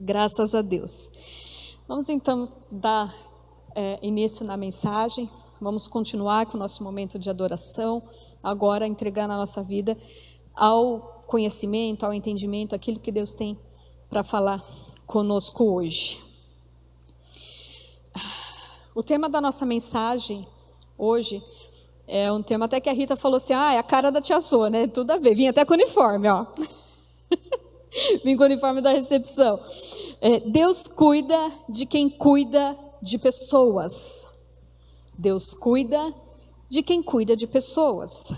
Graças a Deus. Vamos então dar início na mensagem. Vamos continuar com o nosso momento de adoração. Agora entregar na nossa vida ao conhecimento, ao entendimento, aquilo que Deus tem para falar conosco hoje. O tema da nossa mensagem hoje é um tema até que a Rita falou assim, é a cara da tia Sô, né? Tudo a ver. Vim até com o uniforme, ó. Vim com o uniforme da recepção. Deus cuida de quem cuida de pessoas. Deus cuida de quem cuida de pessoas.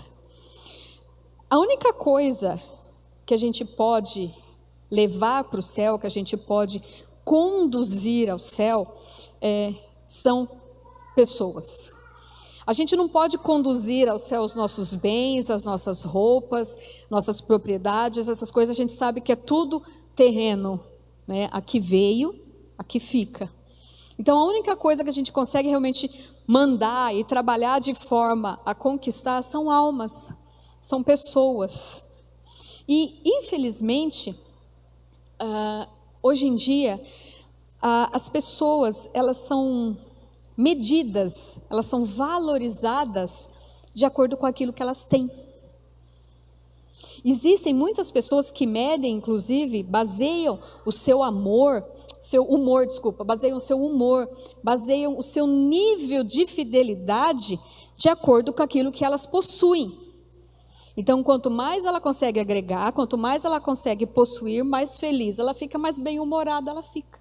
A única coisa que a gente pode levar para o céu, que a gente pode conduzir ao céu, são pessoas. A gente não pode conduzir ao céu os nossos bens, as nossas roupas, nossas propriedades, essas coisas a gente sabe que é tudo terreno, né? Aqui veio, aqui fica. Então a única coisa que a gente consegue realmente mandar e trabalhar de forma a conquistar são almas, são pessoas. E infelizmente, hoje em dia, as pessoas, elas são medidas, elas são valorizadas de acordo com aquilo que elas têm. Existem muitas pessoas que medem, inclusive, baseiam o seu baseiam o seu nível de fidelidade de acordo com aquilo que elas possuem. Então, quanto mais ela consegue agregar, quanto mais ela consegue possuir, mais feliz ela fica, mais bem-humorada ela fica.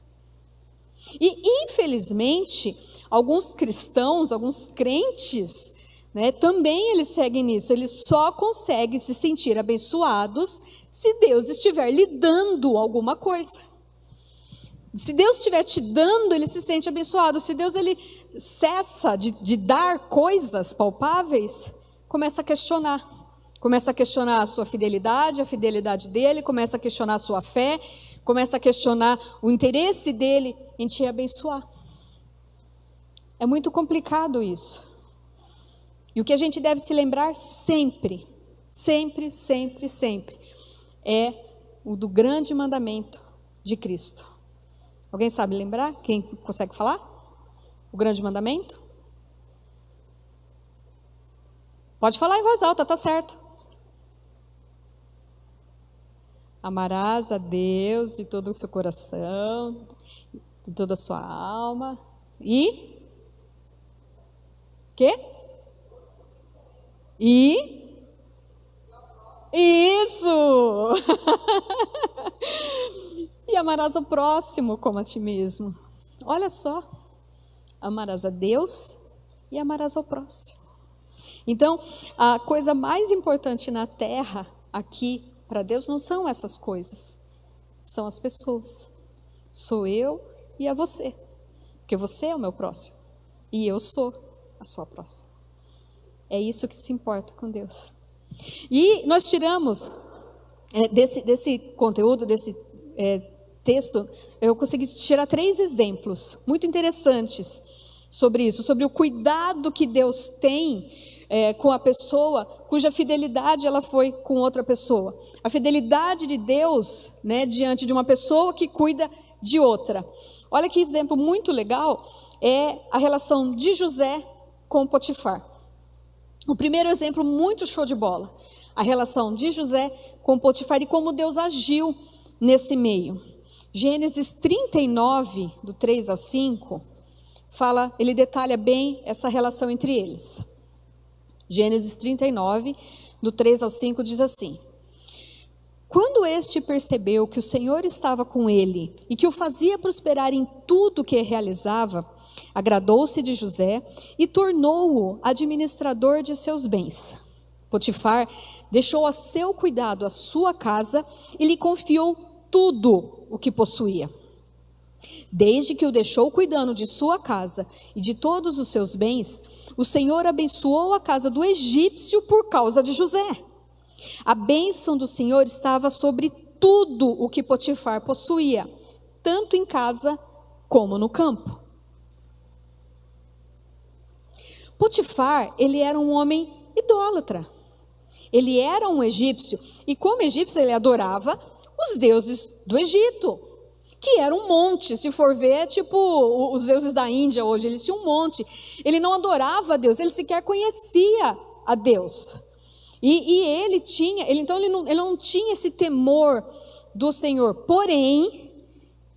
E, infelizmente, alguns cristãos, alguns crentes, né, também eles seguem nisso. Eles só conseguem se sentir abençoados se Deus estiver lhe dando alguma coisa. Se Deus estiver te dando, ele se sente abençoado. Se Deus ele cessa de dar coisas palpáveis, começa a questionar. Começa a questionar a sua fidelidade, a fidelidade dele, começa a questionar a sua fé, começa a questionar o interesse dele em te abençoar. É muito complicado isso. E o que a gente deve se lembrar sempre, sempre, sempre, sempre, é o do grande mandamento de Cristo. Alguém sabe lembrar? Quem consegue falar? O grande mandamento? Pode falar em voz alta, tá certo. Amarás a Deus de todo o seu coração, de toda a sua alma. E? Quê? E? Isso! E amarás o próximo como a ti mesmo. Olha só. Amarás a Deus e amarás ao próximo. Então, a coisa mais importante na terra, aqui, para Deus, não são essas coisas. São as pessoas. Sou eu e é você. Porque você é o meu próximo. E eu sou a sua próxima. É isso que se importa com Deus. E nós tiramos desse conteúdo, desse texto, eu consegui tirar 3 exemplos muito interessantes sobre isso, sobre o cuidado que Deus tem com a pessoa cuja fidelidade ela foi com outra pessoa. A fidelidade de Deus, né, diante de uma pessoa que cuida de outra. Olha que exemplo muito legal é a relação de José com Potifar. O primeiro exemplo muito show de bola. A relação de José com Potifar e como Deus agiu nesse meio. Gênesis 39, do 3 ao 5, ele detalha bem essa relação entre eles. Gênesis 39, do 3 ao 5, diz assim: Quando este percebeu que o Senhor estava com ele e que o fazia prosperar em tudo que realizava, agradou-se de José e tornou-o administrador de seus bens. Potifar deixou a seu cuidado a sua casa e lhe confiou tudo o que possuía. Desde que o deixou cuidando de sua casa e de todos os seus bens, o Senhor abençoou a casa do egípcio por causa de José. A bênção do Senhor estava sobre tudo o que Potifar possuía, tanto em casa como no campo. Potifar, ele era um homem idólatra. Ele era um egípcio, e como egípcio ele adorava os deuses do Egito. que era um monte, se for ver, tipo os deuses da Índia hoje, eles tinham um monte. Ele não adorava a Deus, ele sequer conhecia a Deus. E ele não tinha esse temor do Senhor. Porém,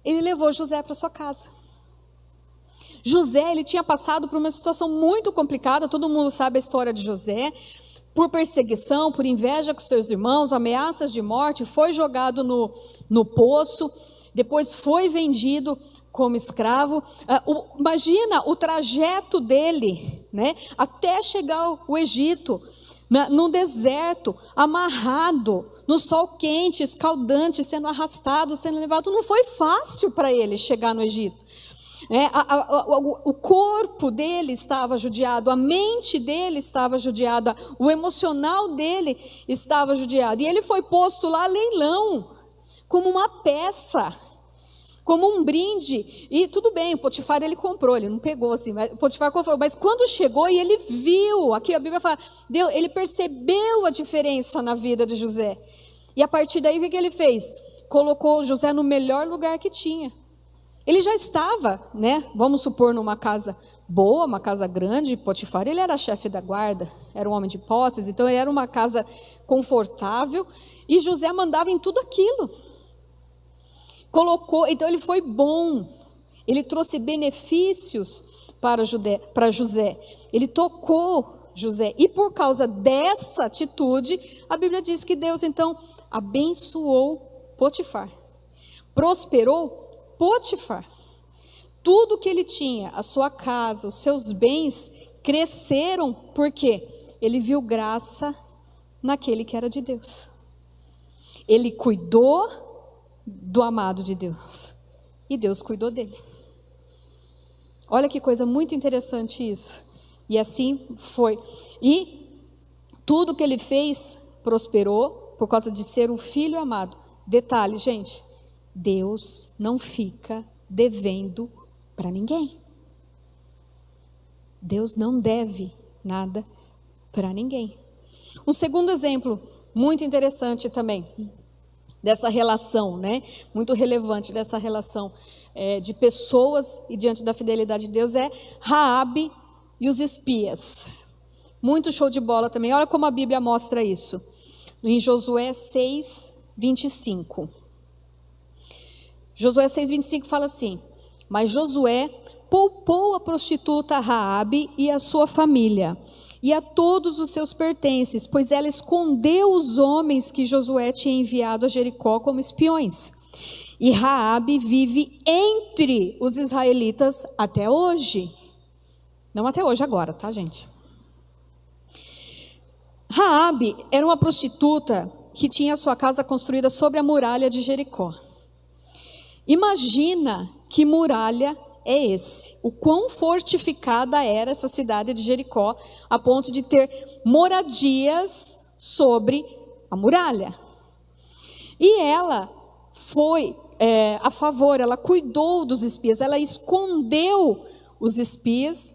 ele levou José para sua casa. José, ele tinha passado por uma situação muito complicada, todo mundo sabe a história de José, por perseguição, por inveja com seus irmãos, ameaças de morte, foi jogado no poço, depois foi vendido como escravo. Imagina o trajeto dele, né, até chegar ao Egito, no deserto, amarrado, no sol quente, escaldante, sendo arrastado, sendo levado. Não foi fácil para ele chegar no Egito. O corpo dele estava judiado, a mente dele estava judiada, o emocional dele estava judiado. E ele foi posto lá a leilão, como uma peça, como um brinde. E tudo bem, o Potifar ele comprou, ele não pegou assim, mas o Potifar comprou. Mas quando chegou e ele viu, aqui a Bíblia fala, ele percebeu a diferença na vida de José. E a partir daí o que ele fez? Colocou José no melhor lugar que tinha. Ele já estava, né, vamos supor, numa casa boa, uma casa grande. Potifar, ele era chefe da guarda, era um homem de posses, então ele era uma casa confortável, e José mandava em tudo aquilo. Então ele foi bom, ele trouxe benefícios para José, ele tocou José, e por causa dessa atitude, a Bíblia diz que Deus então abençoou Potifar, prosperou Potifar. Tudo que ele tinha, a sua casa, os seus bens, cresceram, porque ele viu graça naquele que era de Deus. Ele cuidou do amado de Deus, e Deus cuidou dele. Olha que coisa muito interessante isso. E assim foi. E tudo que ele fez prosperou, por causa de ser um filho amado. Detalhe, gente, Deus não fica devendo para ninguém. Deus não deve nada para ninguém. Um segundo exemplo muito interessante também dessa relação, né? Muito relevante dessa relação de pessoas e diante da fidelidade de Deus é Raabe e os espias. Muito show de bola também. Olha como a Bíblia mostra isso. Em Josué 6:25. Josué 6:25 fala assim: mas Josué poupou a prostituta Raabe e a sua família, e a todos os seus pertences, pois ela escondeu os homens que Josué tinha enviado a Jericó como espiões. E Raabe vive entre os israelitas até hoje. Não até hoje, agora, tá, gente? Raabe era uma prostituta que tinha sua casa construída sobre a muralha de Jericó. Imagina que muralha é esse, o quão fortificada era essa cidade de Jericó, a ponto de ter moradias sobre a muralha. E ela foi a favor, ela cuidou dos espias, ela escondeu os espias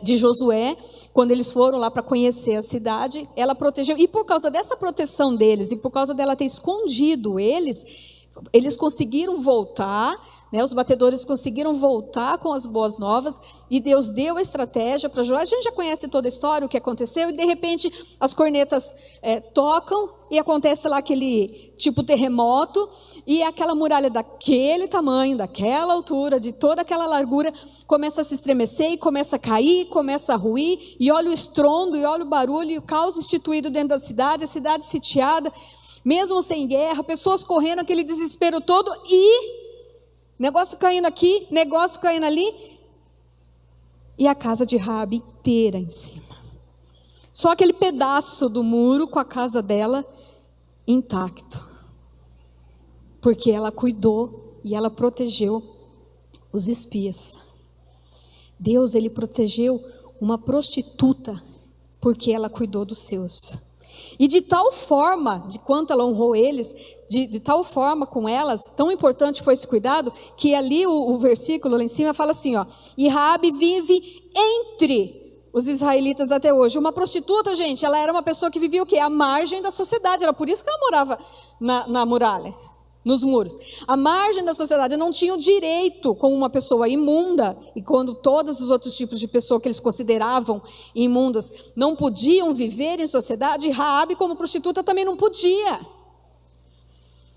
de Josué, quando eles foram lá para conhecer a cidade, ela protegeu, e por causa dessa proteção deles, e por causa dela ter escondido eles conseguiram voltar, né, os batedores conseguiram voltar com as boas novas, e Deus deu a estratégia para Josué. A gente já conhece toda a história, o que aconteceu, e de repente as cornetas tocam, e acontece lá aquele tipo terremoto, e aquela muralha daquele tamanho, daquela altura, de toda aquela largura, começa a se estremecer, e começa a cair, começa a ruir, e olha o estrondo, e olha o barulho, e o caos instituído dentro da cidade, a cidade sitiada, mesmo sem guerra, pessoas correndo, aquele desespero todo, e negócio caindo aqui, negócio caindo ali, e a casa de Raabe inteira em cima. Só aquele pedaço do muro com a casa dela intacto, porque ela cuidou e ela protegeu os espias. Deus, ele protegeu uma prostituta porque ela cuidou dos seus. E de tal forma, de quanto ela honrou eles, de tal forma com elas, tão importante foi esse cuidado, que ali o versículo lá em cima fala assim, ó: e Raabe vive entre os israelitas até hoje. Uma prostituta, gente, ela era uma pessoa que vivia o quê? À margem da sociedade, era por isso que ela morava na muralha. nos muros. A margem da sociedade não tinha o direito, como uma pessoa imunda, e quando todos os outros tipos de pessoa que eles consideravam imundas não podiam viver em sociedade, Raabe, como prostituta, também não podia.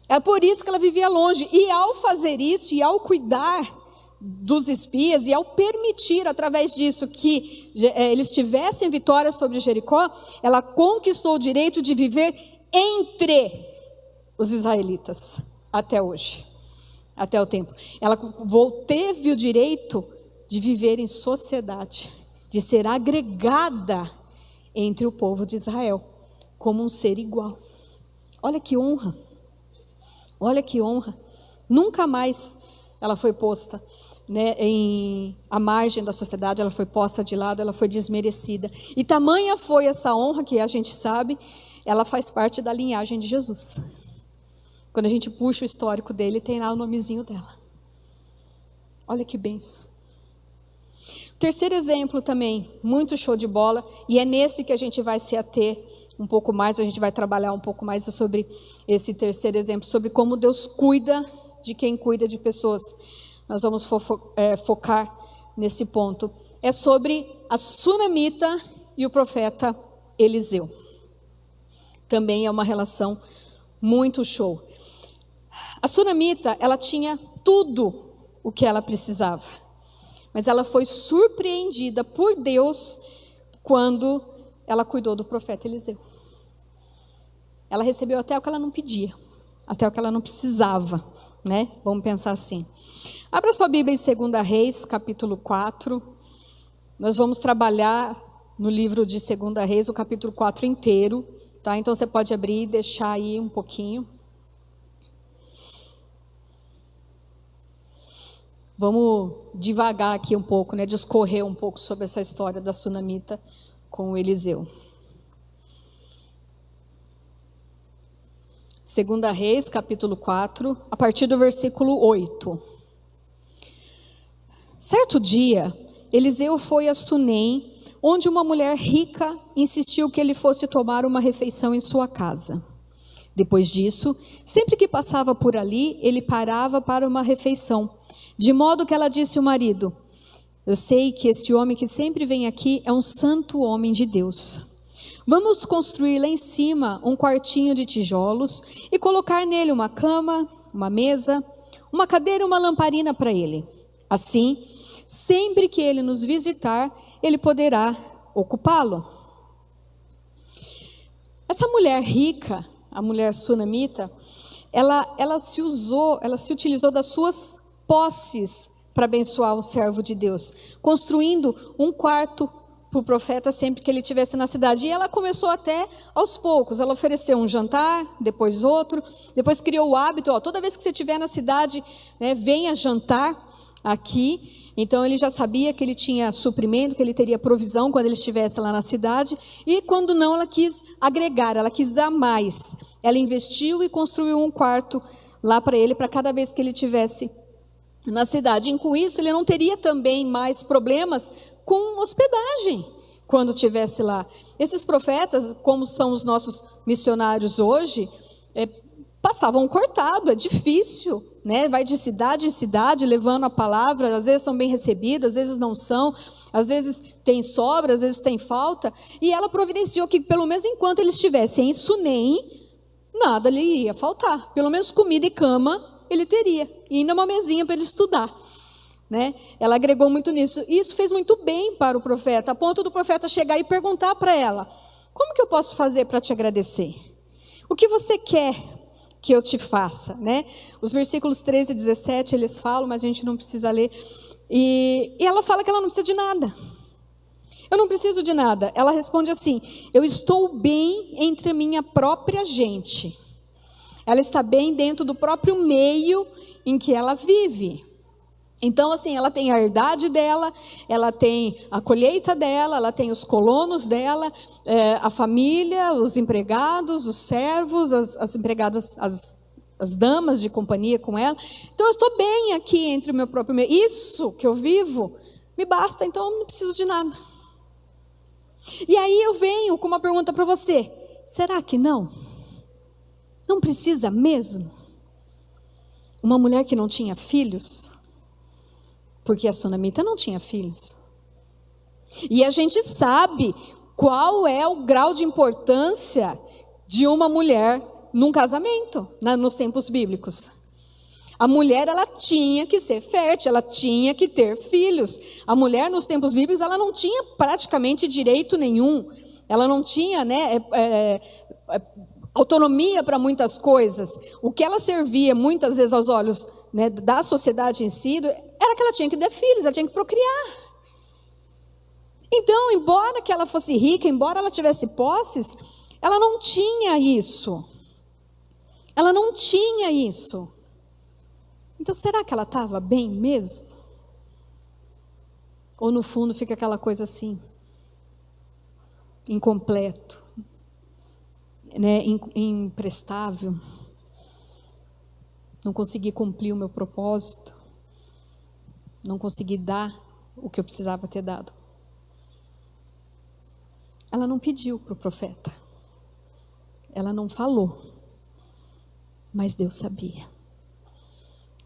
Era por isso que ela vivia longe. E ao fazer isso, e ao cuidar dos espias, e ao permitir, através disso, que eles tivessem vitória sobre Jericó, ela conquistou o direito de viver entre os israelitas. Até hoje, até o tempo. Ela teve o direito de viver em sociedade, de ser agregada entre o povo de Israel, como um ser igual. Olha que honra, olha que honra. Nunca mais ela foi posta, né, à margem da sociedade, ela foi posta de lado, ela foi desmerecida. E tamanha foi essa honra, que a gente sabe, ela faz parte da linhagem de Jesus. Quando a gente puxa o histórico dele, tem lá o nomezinho dela. Olha que benção. Terceiro exemplo também, muito show de bola, e é nesse que a gente vai se ater um pouco mais, a gente vai trabalhar um pouco mais sobre esse terceiro exemplo, sobre como Deus cuida de quem cuida de pessoas. Nós vamos focar nesse ponto. É sobre a sunamita e o profeta Eliseu. Também é uma relação muito show. A sunamita, ela tinha tudo o que ela precisava, mas ela foi surpreendida por Deus quando ela cuidou do profeta Eliseu. Ela recebeu até o que ela não pedia, até o que ela não precisava, né? Vamos pensar assim. Abra sua Bíblia em 2 Reis, capítulo 4. Nós vamos trabalhar no livro de 2 Reis, o capítulo 4 inteiro, tá? Então você pode abrir e deixar aí um pouquinho. Vamos devagar aqui um pouco, né, discorrer um pouco sobre essa história da sunamita com o Eliseu. 2 Reis, capítulo 4, a partir do versículo 8. Certo dia, Eliseu foi a Sunem, onde uma mulher rica insistiu que ele fosse tomar uma refeição em sua casa. Depois disso, sempre que passava por ali, ele parava para uma refeição. De modo que ela disse ao marido: eu sei que esse homem que sempre vem aqui é um santo homem de Deus. Vamos construir lá em cima um quartinho de tijolos e colocar nele uma cama, uma mesa, uma cadeira e uma lamparina para ele. Assim, sempre que ele nos visitar, ele poderá ocupá-lo. Essa mulher rica, a mulher sunamita, ela se utilizou das suas posses para abençoar o servo de Deus, construindo um quarto para o profeta sempre que ele estivesse na cidade. E ela começou até aos poucos. Ela ofereceu um jantar, depois outro, depois criou o hábito, toda vez que você estiver na cidade, né, venha jantar aqui. Então ele já sabia que ele tinha suprimento, que ele teria provisão quando ele estivesse lá na cidade. E quando não, ela quis agregar, ela quis dar mais. Ela investiu e construiu um quarto lá para ele, para cada vez que ele estivesse na cidade. E com isso ele não teria também mais problemas com hospedagem quando estivesse lá. Esses profetas, como são os nossos missionários hoje, passavam cortado, é difícil, né? Vai de cidade em cidade levando a palavra, às vezes são bem recebidos, às vezes não são, às vezes tem sobra, às vezes tem falta, e ela providenciou que pelo menos enquanto eles estivessem em Sunem, nada lhe iria faltar, pelo menos comida e cama ele teria, e ainda uma mesinha para ele estudar, né? Ela agregou muito nisso, e isso fez muito bem para o profeta, a ponto do profeta chegar e perguntar para ela: como que eu posso fazer para te agradecer? O que você quer que eu te faça, né? Os versículos 13 e 17 eles falam, mas a gente não precisa ler, e ela fala que ela não precisa de nada. Eu não preciso de nada. Ela responde assim: eu estou bem entre a minha própria gente. Ela está bem dentro do próprio meio em que ela vive. Então, assim, ela tem a herdade dela, ela tem a colheita dela, ela tem os colonos dela, a família, os empregados, os servos, as empregadas, as damas de companhia com ela. Então, eu estou bem aqui entre o meu próprio meio. Isso que eu vivo me basta, então eu não preciso de nada. E aí eu venho com uma pergunta para você: será que não? Não precisa mesmo? uma mulher que não tinha filhos, porque a sunamita não tinha filhos. E a gente sabe qual é o grau de importância de uma mulher num casamento, nos tempos bíblicos. A mulher, ela tinha que ser fértil, ela tinha que ter filhos. A mulher, nos tempos bíblicos, ela não tinha praticamente direito nenhum. Ela não tinha, autonomia para muitas coisas. O que ela servia, muitas vezes, aos olhos, da sociedade em si, era que ela tinha que ter filhos, ela tinha que procriar. Então, embora que ela fosse rica, embora ela tivesse posses, ela não tinha isso. Ela não tinha isso. Então, será que ela estava bem mesmo? Ou no fundo fica aquela coisa assim, incompleto, imprestável, não consegui cumprir o meu propósito, não consegui dar o que eu precisava ter dado. Ela não pediu para o profeta, ela não falou, mas Deus sabia.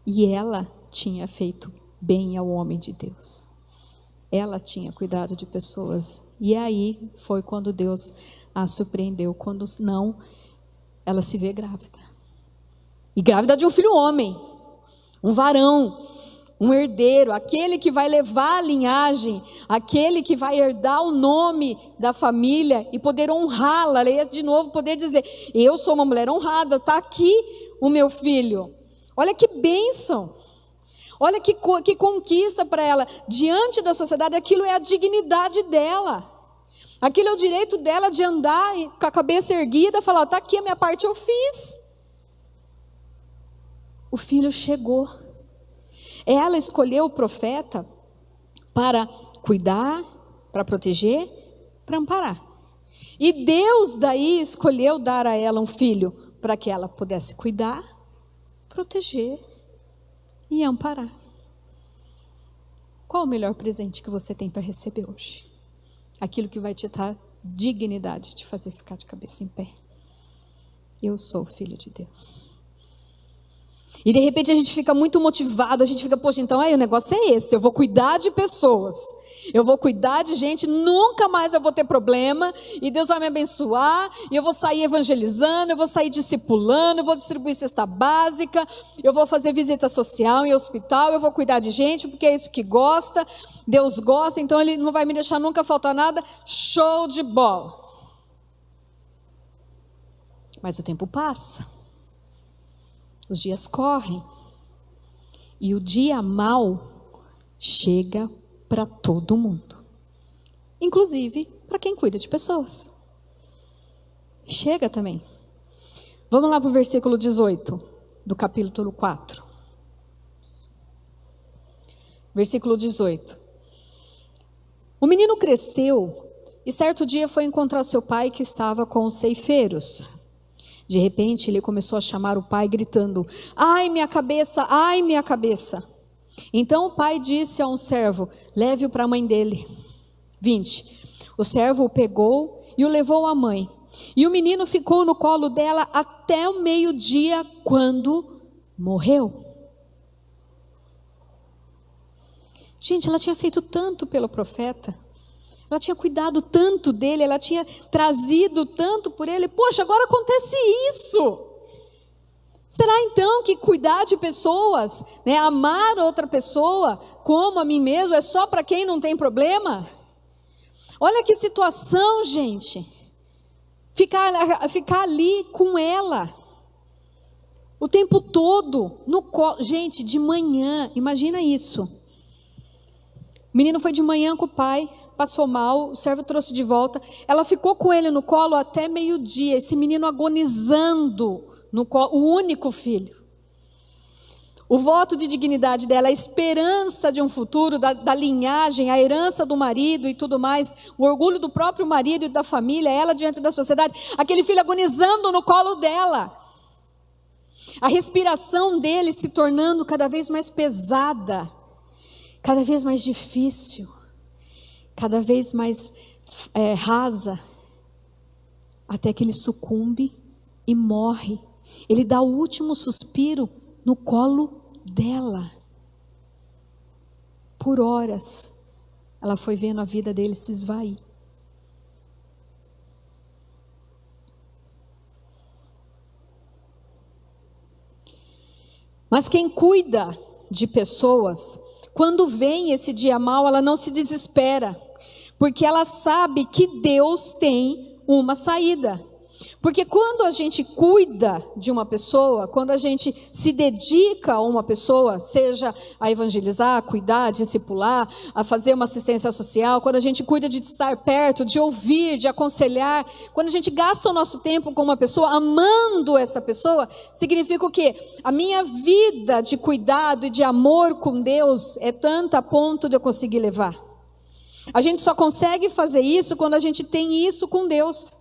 E ela tinha feito bem ao homem de Deus. Ela tinha cuidado de pessoas. E aí foi quando Deus a surpreendeu. Quando não, ela se vê grávida. E grávida de um filho homem, um varão, um herdeiro, aquele que vai levar a linhagem, aquele que vai herdar o nome da família e poder honrá-la. Leia de novo, poder dizer, eu sou uma mulher honrada, está aqui o meu filho. Olha que bênção, olha que conquista para ela, diante da sociedade. Aquilo é a dignidade dela, aquilo é o direito dela de andar com a cabeça erguida, falar, está aqui a minha parte, eu fiz. O filho chegou, ela escolheu o profeta para cuidar, para proteger, para amparar, e Deus daí escolheu dar a ela um filho, para que ela pudesse cuidar, proteger e amparar. Qual o melhor presente que você tem para receber hoje? Aquilo que vai te dar dignidade, de fazer ficar de cabeça em pé. Eu sou filho de Deus. E de repente a gente fica muito motivado, a gente fica, poxa, então aí o negócio é esse, eu vou cuidar de pessoas, eu vou cuidar de gente, nunca mais eu vou ter problema, e Deus vai me abençoar, e eu vou sair evangelizando, eu vou sair discipulando, eu vou distribuir cesta básica, eu vou fazer visita social em hospital, eu vou cuidar de gente, porque é isso que gosta, Deus gosta, então Ele não vai me deixar nunca faltar nada, show de bola. Mas o tempo passa, os dias correm, e o dia mau chega para todo mundo, inclusive para quem cuida de pessoas. Chega também. Vamos lá para o versículo 18 do capítulo 4. Versículo 18. O menino cresceu e certo dia foi encontrar seu pai, que estava com os ceifeiros. De repente ele começou a chamar o pai, gritando, ai minha cabeça, ai minha cabeça. Então o pai disse a um servo, leve-o para a mãe dele. 20. O servo o pegou e o levou à mãe. E o menino ficou no colo dela até o meio-dia, quando morreu. Gente, ela tinha feito tanto pelo profeta. Ela tinha cuidado tanto dele, ela tinha trazido tanto por ele. Poxa, agora acontece isso. Será então que cuidar de pessoas, amar outra pessoa como a mim mesmo, é só para quem não tem problema? Olha que situação, gente. Ficar ali com ela o tempo todo, no colo. Gente, de manhã, imagina isso. O menino foi de manhã com o pai, passou mal, o servo trouxe de volta. Ela ficou com ele no colo até meio-dia, esse menino agonizando no colo, o único filho. O voto de dignidade dela, a esperança de um futuro, da linhagem, a herança do marido e tudo mais, o orgulho do próprio marido e da família, ela diante da sociedade, aquele filho agonizando no colo dela. A respiração dele se tornando cada vez mais pesada, cada vez mais difícil, cada vez mais rasa, até que ele sucumbe e morre. Ele dá o último suspiro no colo dela. Por horas, ela foi vendo a vida dele se esvair. Mas quem cuida de pessoas, quando vem esse dia mau, ela não se desespera, porque ela sabe que Deus tem uma saída. Porque quando a gente cuida de uma pessoa, quando a gente se dedica a uma pessoa, seja a evangelizar, a cuidar, a discipular, a fazer uma assistência social, quando a gente cuida de estar perto, de ouvir, de aconselhar, quando a gente gasta o nosso tempo com uma pessoa, amando essa pessoa, significa o quê? A minha vida de cuidado e de amor com Deus é tanta a ponto de eu conseguir levar. A gente só consegue fazer isso quando a gente tem isso com Deus.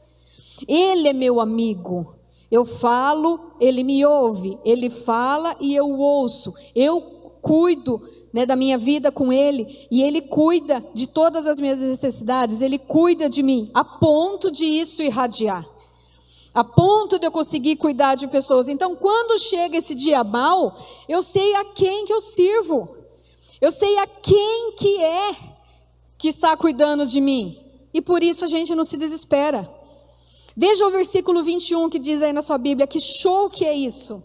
Ele é meu amigo, eu falo, ele me ouve, ele fala e eu ouço, eu cuido, né, da minha vida com ele, e ele cuida de todas as minhas necessidades, ele cuida de mim, a ponto de isso irradiar, a ponto de eu conseguir cuidar de pessoas. Então quando chega esse dia mau, eu sei a quem que eu sirvo, eu sei a quem que está cuidando de mim, e por isso a gente não se desespera. Veja o versículo 21 que diz aí na sua Bíblia, que show que é isso.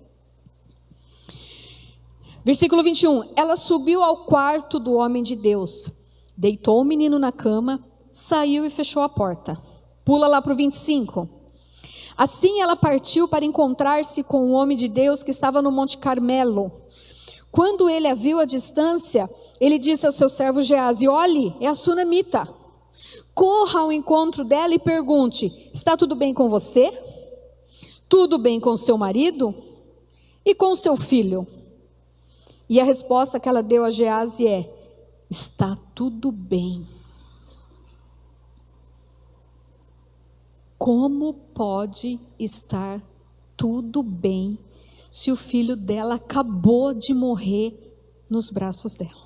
Versículo 21, ela subiu ao quarto do homem de Deus, deitou o menino na cama, saiu e fechou a porta. Pula lá para o 25. Assim ela partiu para encontrar-se com o homem de Deus que estava no Monte Carmelo. Quando ele a viu à distância, ele disse ao seu servo Geazi, olhe, é a sunamita. Corra ao encontro dela e pergunte, está tudo bem com você? Tudo bem com seu marido? E com seu filho? E a resposta que ela deu a Geazi é, está tudo bem. Como pode estar tudo bem se o filho dela acabou de morrer nos braços dela?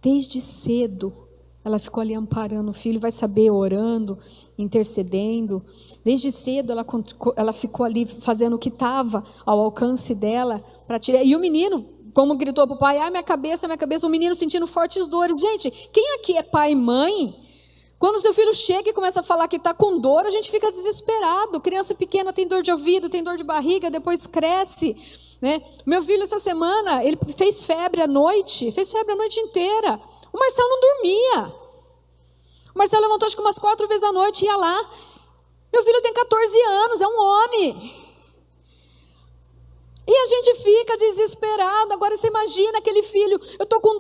Desde cedo, ela ficou ali amparando o filho, vai saber, orando, intercedendo. Desde cedo, ela ficou ali fazendo o que estava ao alcance dela para tirar. E o menino, como gritou para o pai, ai minha cabeça, o menino sentindo fortes dores. Gente, quem aqui é pai e mãe? Quando seu filho chega e começa a falar que está com dor, a gente fica desesperado. Criança pequena tem dor de ouvido, tem dor de barriga, depois cresce. Né? Meu filho essa semana, ele fez febre à noite inteira. O Marcelo não dormia. O Marcelo levantou acho que umas 4 vezes à noite e ia lá. Meu filho tem 14 anos, é um homem. E a gente fica desesperado. Agora você imagina aquele filho, eu estou com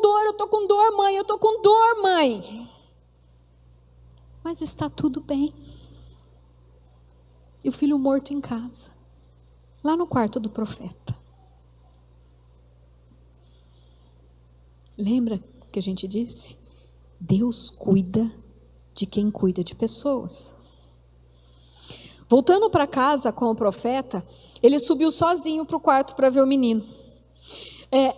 dor, mãe, eu estou com dor, mãe. Mas está tudo bem. E o filho morto em casa, lá no quarto do profeta. Lembra que a gente disse? Deus cuida de quem cuida de pessoas. Voltando para casa com o profeta, ele subiu sozinho para o quarto para ver o menino.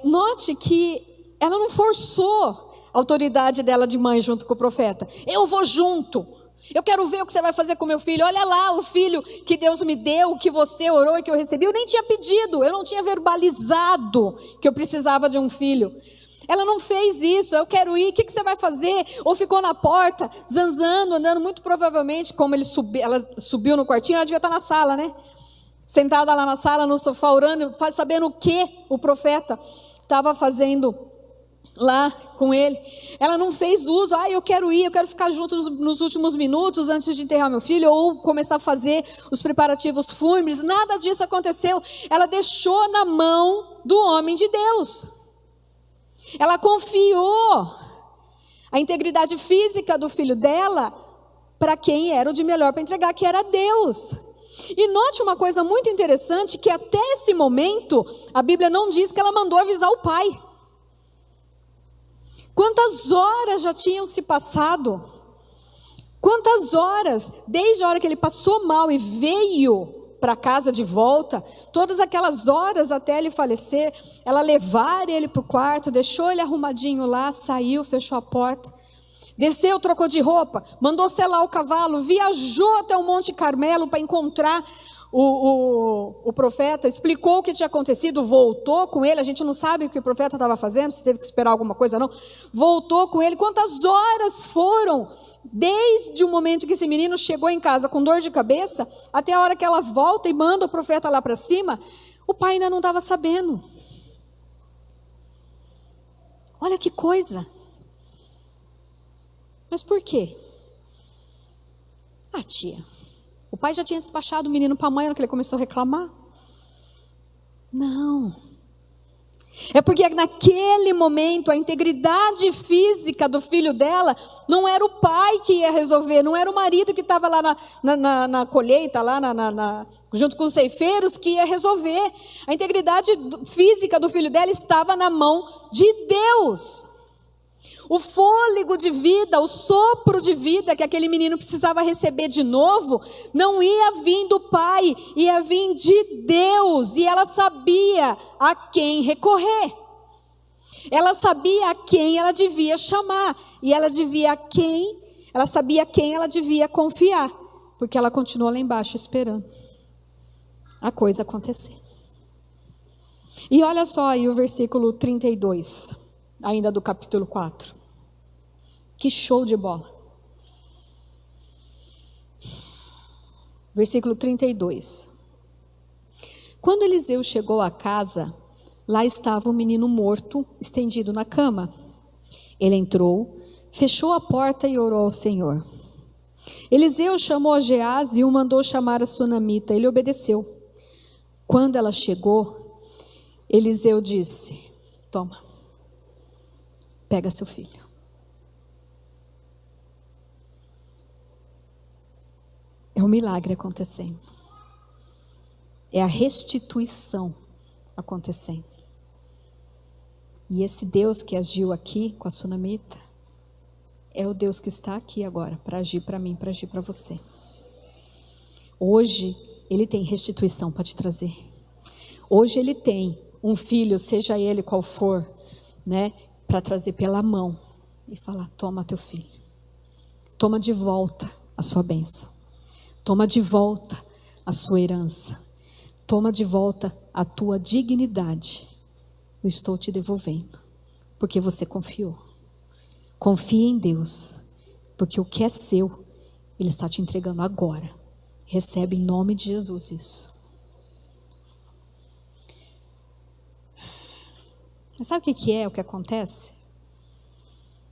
Note que ela não forçou a autoridade dela de mãe junto com o profeta. Eu vou junto. Eu quero ver o que você vai fazer com meu filho. Olha lá o filho que Deus me deu, que você orou e que eu recebi. Eu nem tinha pedido, eu não tinha verbalizado que eu precisava de um filho. Ela não fez isso, eu quero ir, o que você vai fazer? Ou ficou na porta, zanzando, andando, muito provavelmente, como ela subiu no quartinho, ela devia estar na sala, né? Sentada lá na sala, no sofá, orando, sabendo o que o profeta estava fazendo lá com ele. Ela não fez uso, eu quero ir, eu quero ficar junto nos últimos minutos antes de enterrar meu filho, ou começar a fazer os preparativos fúnebres. Nada disso aconteceu. Ela deixou na mão do homem de Deus. Ela confiou a integridade física do filho dela para quem era o de melhor para entregar, que era Deus. E note uma coisa muito interessante, que até esse momento, a Bíblia não diz que ela mandou avisar o pai. Quantas horas já tinham se passado? Quantas horas, desde a hora que ele passou mal e veio para casa de volta, todas aquelas horas até ele falecer, ela levar ele para o quarto, deixou ele arrumadinho lá, saiu, fechou a porta, desceu, trocou de roupa, mandou selar o cavalo, viajou até o Monte Carmelo para encontrar o profeta explicou o que tinha acontecido, voltou com ele. A gente não sabe o que o profeta estava fazendo, se teve que esperar alguma coisa ou não. Voltou com ele. Quantas horas foram desde o momento que esse menino chegou em casa com dor de cabeça até a hora que ela volta e manda o profeta lá para cima? O pai ainda não estava sabendo. Olha que coisa. Mas por quê? Ah, tia, o pai já tinha despachado o menino para a mãe na hora que ele começou a reclamar? Não. É porque naquele momento a integridade física do filho dela não era o pai que ia resolver, não era o marido que estava lá na colheita, lá junto com os ceifeiros, que ia resolver. A integridade física do filho dela estava na mão de Deus. O fôlego de vida, o sopro de vida que aquele menino precisava receber de novo, não ia vir do pai, ia vir de Deus. E ela sabia a quem recorrer. Ela sabia a quem ela devia chamar. E ela sabia a quem ela devia confiar. Porque ela continuou lá embaixo esperando a coisa acontecer. E olha só aí o versículo 32, ainda do capítulo 4. Que show de bola. Versículo 32. Quando Eliseu chegou à casa, lá estava o menino morto, estendido na cama. Ele entrou, fechou a porta e orou ao Senhor. Eliseu chamou a Geazi e o mandou chamar a sunamita. Ele obedeceu. Quando ela chegou, Eliseu disse: toma, pega seu filho. É um milagre acontecendo. É a restituição acontecendo. E esse Deus que agiu aqui com a sunamita é o Deus que está aqui agora para agir para mim, para agir para você. Hoje Ele tem restituição para te trazer. Hoje Ele tem um filho, seja ele qual for, né, para trazer pela mão e falar: toma teu filho. Toma de volta a sua bênção. Toma de volta a sua herança. Toma de volta a tua dignidade. Eu estou te devolvendo, porque você confiou. Confie em Deus, porque o que é seu, Ele está te entregando agora. Recebe em nome de Jesus isso. Mas sabe o que é o que acontece?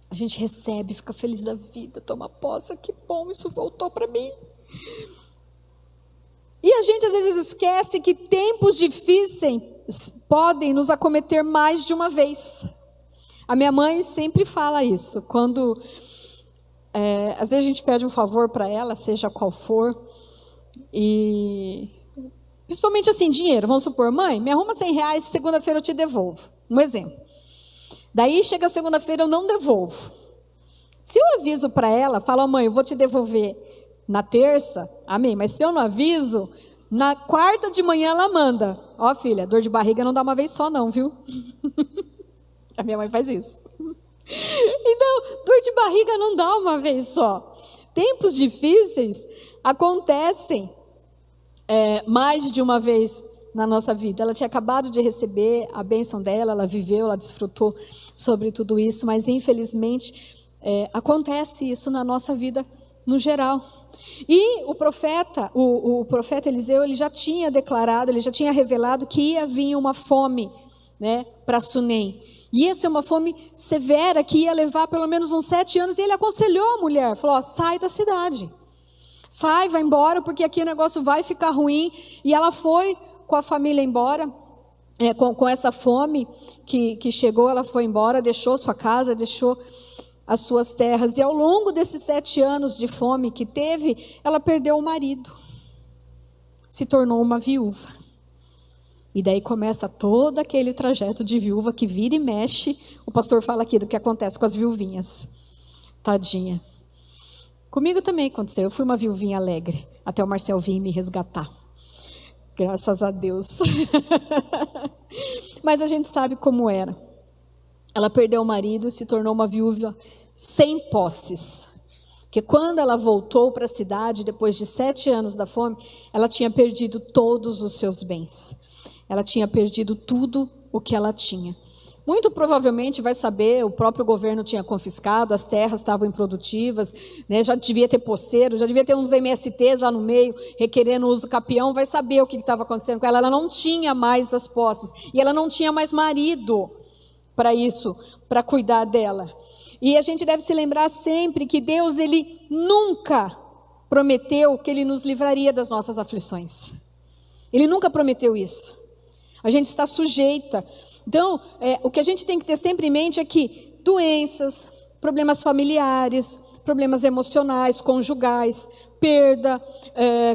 A gente recebe, fica feliz da vida, toma posse, que bom, isso voltou para mim. E a gente às vezes esquece que tempos difíceis podem nos acometer mais de uma vez. A minha mãe sempre fala isso, quando às vezes a gente pede um favor para ela, seja qual for, e principalmente assim, dinheiro, vamos supor: mãe, me arruma R$100, segunda-feira eu te devolvo. Um exemplo. Daí chega segunda-feira, eu não devolvo. Se eu aviso para ela, falo: mãe, eu vou te devolver na terça, amém, mas se eu não aviso, na quarta de manhã ela manda: ó, filha, dor de barriga não dá uma vez só não, viu? A minha mãe faz isso. Então, dor de barriga não dá uma vez só. Tempos difíceis acontecem mais de uma vez na nossa vida. Ela tinha acabado de receber a bênção dela, ela viveu, ela desfrutou sobre tudo isso, mas infelizmente acontece isso na nossa vida no geral. E o profeta Eliseu, ele já tinha declarado, ele já tinha revelado que ia vir uma fome, né, para Sunem. E ia ser uma fome severa que ia levar pelo menos uns 7 anos. E ele aconselhou a mulher, falou: ó, sai da cidade. Sai, vai embora, porque aqui o negócio vai ficar ruim. E ela foi com a família embora, com essa fome que chegou, ela foi embora, deixou sua casa, deixou as suas terras. E ao longo desses 7 anos de fome que teve, ela perdeu o marido. Se tornou uma viúva. E daí começa todo aquele trajeto de viúva que vira e mexe. O pastor fala aqui do que acontece com as viuvinhas. Tadinha. Comigo também aconteceu. Eu fui uma viuvinha alegre, até o Marcel vir me resgatar. Graças a Deus. Mas a gente sabe como era. Ela perdeu o marido, se tornou uma viúva sem posses. Porque quando ela voltou para a cidade, depois de 7 anos da fome, ela tinha perdido todos os seus bens. Ela tinha perdido tudo o que ela tinha. Muito provavelmente, vai saber, o próprio governo tinha confiscado, as terras estavam improdutivas, né, já devia ter poceiro, já devia ter uns MSTs lá no meio, requerendo uso capião, vai saber o que estava acontecendo com ela. Ela não tinha mais as posses, e ela não tinha mais marido para isso, para cuidar dela. E a gente deve se lembrar sempre que Deus, Ele nunca prometeu que Ele nos livraria das nossas aflições. Ele nunca prometeu isso. A gente está sujeita. Então, o que a gente tem que ter sempre em mente é que doenças, problemas familiares, problemas emocionais, conjugais, perda,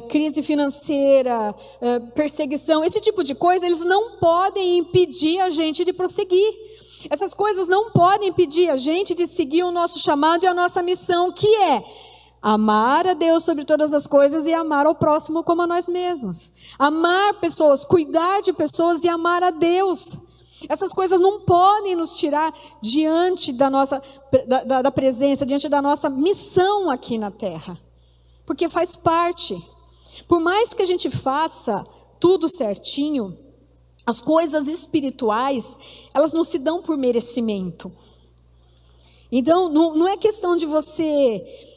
crise financeira, perseguição, esse tipo de coisa, eles não podem impedir a gente de prosseguir. Essas coisas não podem impedir a gente de seguir o nosso chamado e a nossa missão, que é amar a Deus sobre todas as coisas e amar ao próximo como a nós mesmos. Amar pessoas, cuidar de pessoas e amar a Deus. Essas coisas não podem nos tirar diante da nossa da presença, diante da nossa missão aqui na terra. Porque faz parte. Por mais que a gente faça tudo certinho, as coisas espirituais, elas não se dão por merecimento. Então, não é questão de você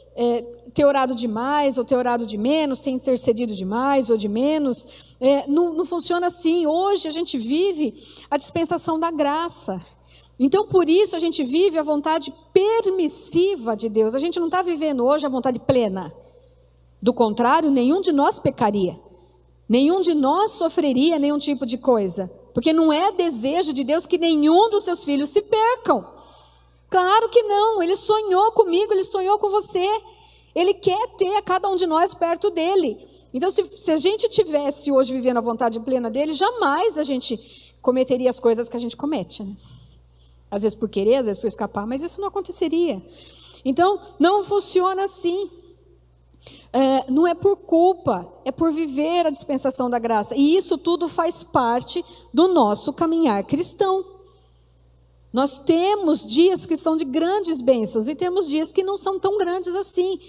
ter orado demais ou ter orado de menos, ter intercedido demais ou de menos. Não funciona assim. Hoje a gente vive a dispensação da graça. Então, por isso, a gente vive a vontade permissiva de Deus. A gente não está vivendo hoje a vontade plena. Do contrário, nenhum de nós pecaria. Nenhum de nós sofreria nenhum tipo de coisa. Porque não é desejo de Deus que nenhum dos seus filhos se percam. Claro que não. Ele sonhou comigo, Ele sonhou com você. Ele quer ter a cada um de nós perto dEle. Então, se a gente tivesse hoje vivendo a vontade plena dEle, jamais a gente cometeria as coisas que a gente comete, né? Às vezes por querer, às vezes por escapar, mas isso não aconteceria. Então, não funciona assim. Não é por culpa, é por viver a dispensação da graça. E isso tudo faz parte do nosso caminhar cristão. Nós temos dias que são de grandes bênçãos e temos dias que não são tão grandes assim.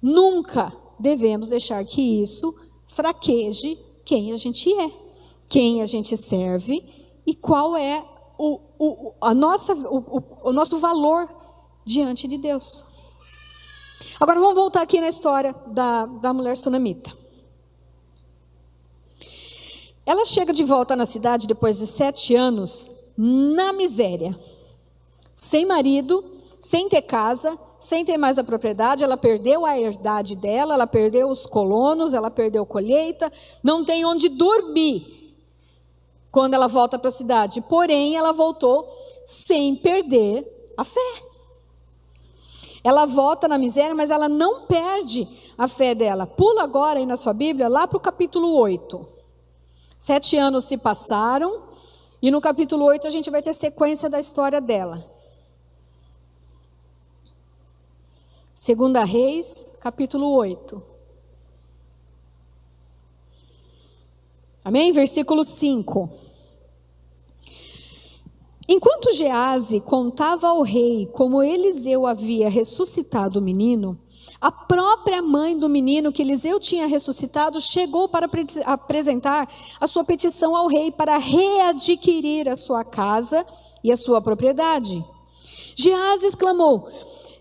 Nunca devemos deixar que isso fraqueje quem a gente é, quem a gente serve e qual é o nosso valor diante de Deus. Agora vamos voltar aqui na história da mulher sunamita. Ela chega de volta na cidade depois de 7 anos na miséria, sem marido, sem ter casa, sem ter mais a propriedade. Ela perdeu a herdade dela, ela perdeu os colonos, ela perdeu colheita, não tem onde dormir quando ela volta para a cidade. Porém, ela voltou sem perder a fé. Ela volta na miséria, mas ela não perde a fé dela. Pula agora aí na sua Bíblia, lá para o capítulo 8. 7 anos se passaram, e no capítulo 8 a gente vai ter sequência da história dela. 2 Reis, capítulo 8. Amém? Versículo 5. Enquanto Geazi contava ao rei como Eliseu havia ressuscitado o menino, a própria mãe do menino que Eliseu tinha ressuscitado chegou para apresentar a sua petição ao rei para readquirir a sua casa e a sua propriedade. Geazi exclamou: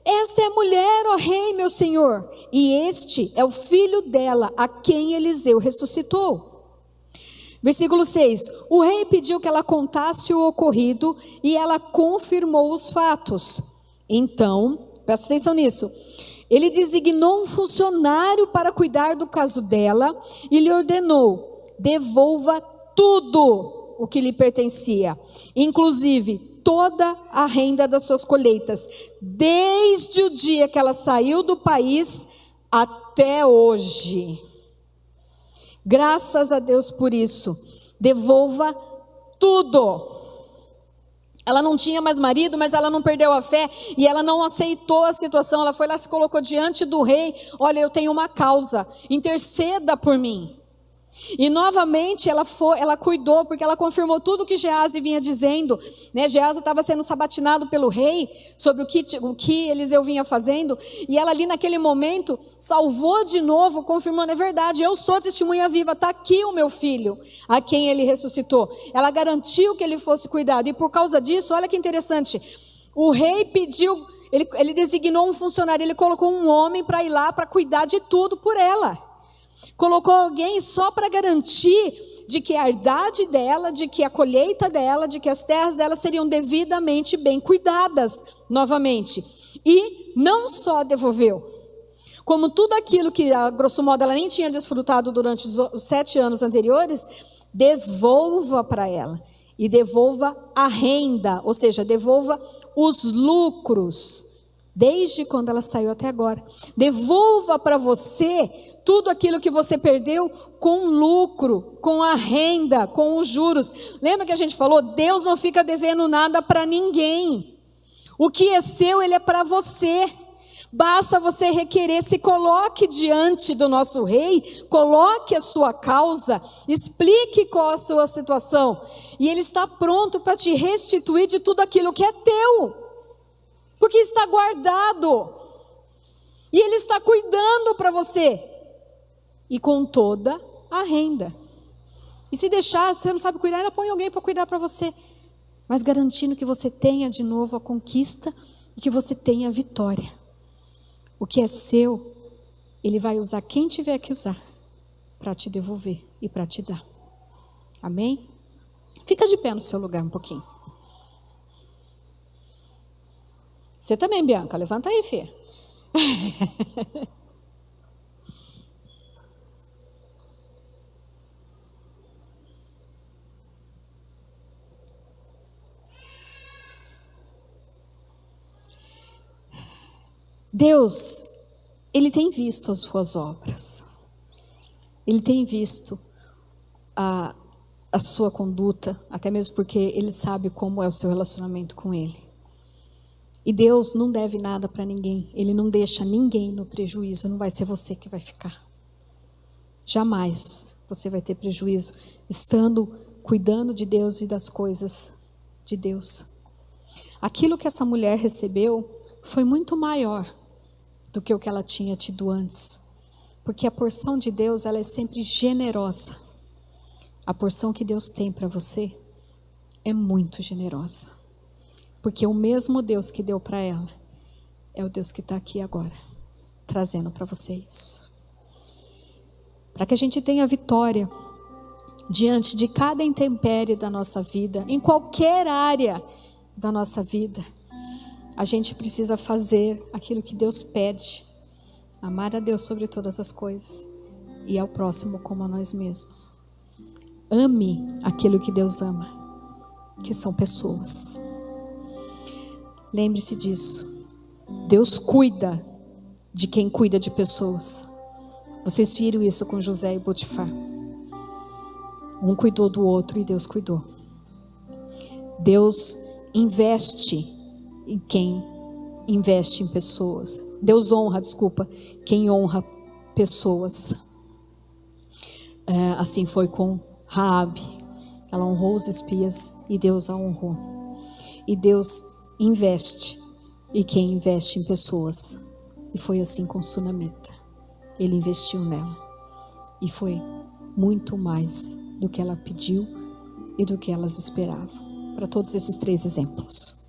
"Esta é a mulher, ó rei, meu senhor, e este é o filho dela, a quem Eliseu ressuscitou." Versículo 6. O rei pediu que ela contasse o ocorrido e ela confirmou os fatos. Então, presta atenção nisso, ele designou um funcionário para cuidar do caso dela e lhe ordenou: devolva tudo o que lhe pertencia, inclusive toda a renda das suas colheitas, desde o dia que ela saiu do país até hoje. Graças a Deus por isso. Devolva tudo. Ela não tinha mais marido, mas ela não perdeu a fé e ela não aceitou a situação. Ela foi lá, se colocou diante do rei: olha, eu tenho uma causa, interceda por mim. E novamente ela cuidou, porque ela confirmou tudo que Geazi vinha dizendo, né? Geazi estava sendo sabatinado pelo rei sobre o que Eliseu vinha fazendo, e ela ali naquele momento salvou de novo, confirmando: é verdade, eu sou testemunha viva, está aqui o meu filho, a quem ele ressuscitou. Ela garantiu que ele fosse cuidado, e por causa disso, olha que interessante, o rei pediu, ele designou um funcionário, ele colocou um homem para ir lá para cuidar de tudo por ela. Colocou alguém só para garantir de que a herdade dela, de que a colheita dela, de que as terras dela seriam devidamente bem cuidadas novamente. E não só devolveu, como tudo aquilo que, a grosso modo, ela nem tinha desfrutado durante os 7 anos anteriores, devolva para ela. E devolva a renda, ou seja, devolva os lucros, desde quando ela saiu até agora. Devolva para você tudo aquilo que você perdeu com lucro, com a renda, com os juros. Lembra que a gente falou? Deus não fica devendo nada para ninguém. O que é seu, ele é para você. Basta você requerer, se coloque diante do nosso rei, coloque a sua causa, explique qual a sua situação. E ele está pronto para te restituir de tudo aquilo que é teu. Porque está guardado. E ele está cuidando para você. E com toda a renda. E se deixar, você não sabe cuidar, ainda põe alguém para cuidar para você. Mas garantindo que você tenha de novo a conquista e que você tenha a vitória. O que é seu, ele vai usar quem tiver que usar para te devolver e para te dar. Amém? Fica de pé no seu lugar um pouquinho. Você também, Bianca, levanta aí, filha. Deus, ele tem visto as suas obras. Ele tem visto a sua conduta, até mesmo porque ele sabe como é o seu relacionamento com ele. E Deus não deve nada para ninguém. Ele não deixa ninguém no prejuízo. Não vai ser você que vai ficar. Jamais você vai ter prejuízo estando cuidando de Deus e das coisas de Deus. Aquilo que essa mulher recebeu foi muito maior do que o que ela tinha tido antes. Porque a porção de Deus, ela é sempre generosa. A porção que Deus tem para você é muito generosa. Porque o mesmo Deus que deu para ela é o Deus que está aqui agora, trazendo para você isso. Para que a gente tenha vitória diante de cada intempérie da nossa vida, em qualquer área da nossa vida, a gente precisa fazer aquilo que Deus pede. Amar a Deus sobre todas as coisas e ao próximo como a nós mesmos. Ame aquilo que Deus ama, que são pessoas. Lembre-se disso. Deus cuida de quem cuida de pessoas. Vocês viram isso com José e Potifar. Um cuidou do outro e Deus cuidou. Deus investe em quem investe em pessoas. Deus honra, quem honra pessoas. Assim foi com Raabe. Ela honrou os espias e Deus a honrou. E Deus investe em quem investe em pessoas. E foi assim com Sunamita. Ele investiu nela. E foi muito mais do que ela pediu e do que elas esperavam. Para todos esses 3 exemplos.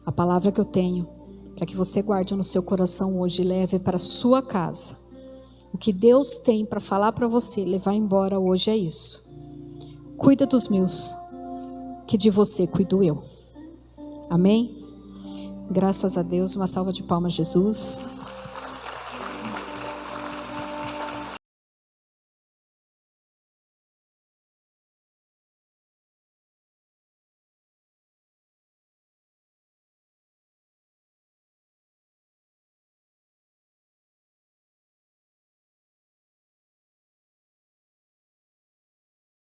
A palavra que eu tenho, para que você guarde no seu coração hoje e leve para a sua casa. O que Deus tem para falar para você, levar embora hoje é isso. Cuida dos meus, que de você cuido eu. Amém? Graças a Deus, uma salva de palmas, Jesus.